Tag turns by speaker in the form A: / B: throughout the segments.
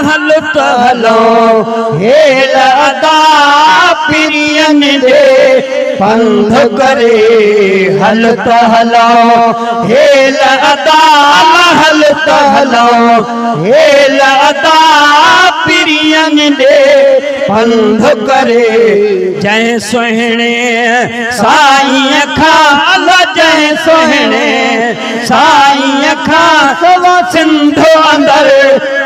A: हलत हलो हेल अदा पिरियन दे पंध करे हलत हलो हेल अदा हलत हलो हेल अदा पिरियन दे पंध करे जय सोहणे साईं खाल जय सोहणे साईं खाल सिंधो अंदर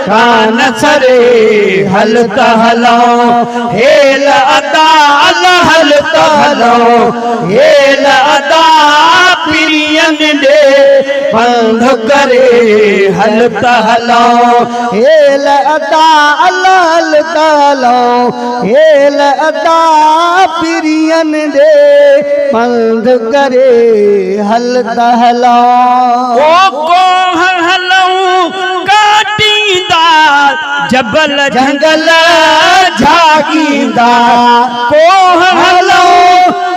A: कान सरे हलत हलो हेल अदा हलत हलो हेल अदा पिरियन दे पंध करे हलत हलो हेल अदा हलत हलो हेल अदा पिरियन दे पंध करे हलत हलो ओ जबल जंगल झागींदा कोह हलो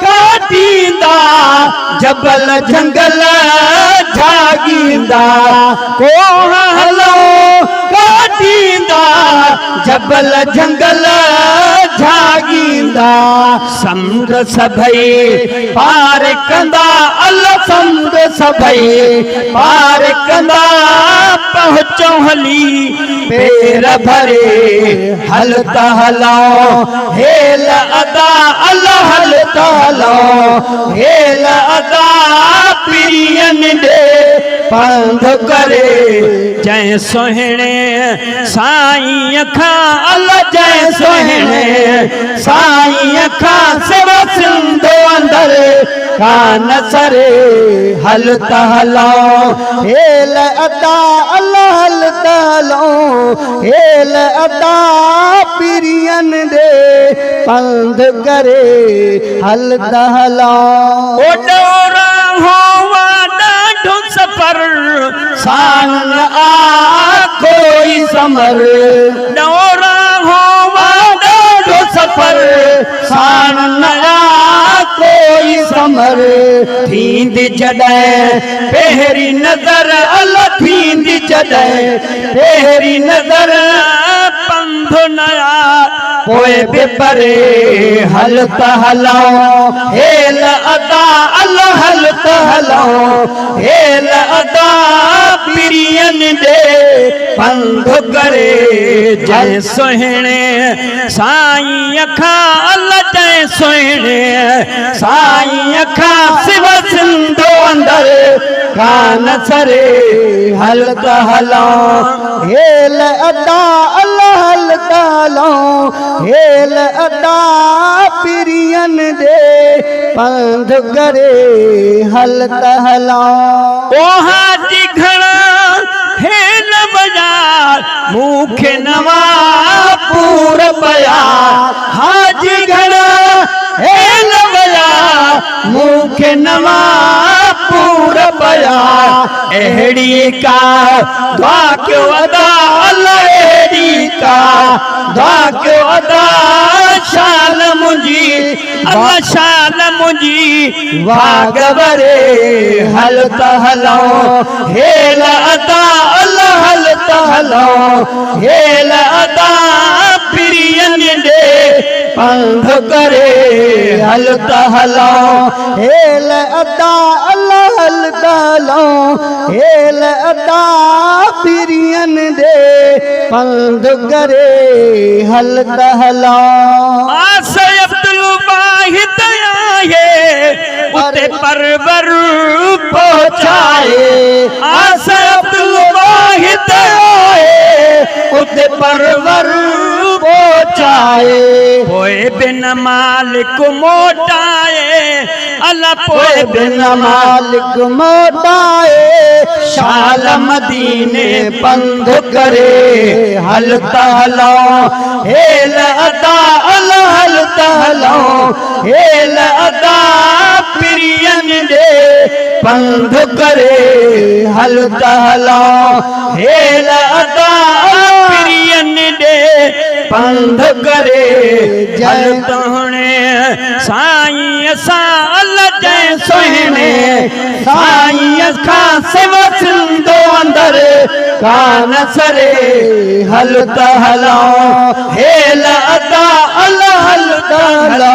A: काटींदा जबल जंगल झागींदा कोह हलो काटींदा जबल जंगल झागींदा समुंद्र सभई पार कंदा अल समुंद्र सभई पार कंदा पहुंचो हली पेर भरे हलत हलो हेल अदा अल हलत हलो हेल अदा पिरियन दे पंध करे जय सोहणे साईं खाल जय सोहणे साईं खा सिर सिंधो अंदर कान सरे हलत हलो हेल अदा अल हलत हलो हेल अदा पिरियन दे पंध करे हलत हलो ओ डोरा होवा ॾाढो सफ़र सान आ कोई समर डोरा होवा ॾाढो सफ़र सान आ कोई समर थींदी जॾहिं पहिरीं नज़र अल थींदी जॾहिं पहिरीं नज़र पंध नया पोइ बि परे हलत हलो हेल अदा अल हलत हलो हेल अदा पिरियन दे पंध करे जय सोहणे साईं खाल जय सोहणे साईं खा सिव सिंधो अंदर कान सरे हलत हलो हेल अदा अल हलत हलो हेल अदा पिरियन दे पंध करे हलत हलो ओ हाजी घड़ा हेल बाजार मूंखे नवा पूर पया हाजी घड़ा हेल बाजार मूंखे नवा पूर पया अहिड़ी का दुआ क्यों अदा अहिड़ी का दुआ क्यों अदा शाल मुंहिंजी अल्लाह शाल मुंहिंजी वागवरे हलत हलो हेल अदा हलत हलो हेल अदा पिरियन दे पंध करे हलत हलो हेल अदा हलत हलो हेल अदा पिरियन दे पंध करे हलत हलो आसे अब्दुल वाहिद आए उते परवर पहुंचाए आसे अब्दुल वाहिद आए उते परवर पहुंचाए पोए बिन मालिक मोटाए अल्लाह पोए बिन मालिक मोटाए शाल मदीने पंध करे हलत हलो हेल अदा हलत हलो हेल अदा पिरियन दे पंध करे हलत हलो हेल अदा पिरियन दे पंध करे जय तोहणे साईं साल जय सोहणे साईं खा सिव सिंधो अंदर कान सरे हलता हलाओ हेल अदा अल हलता हला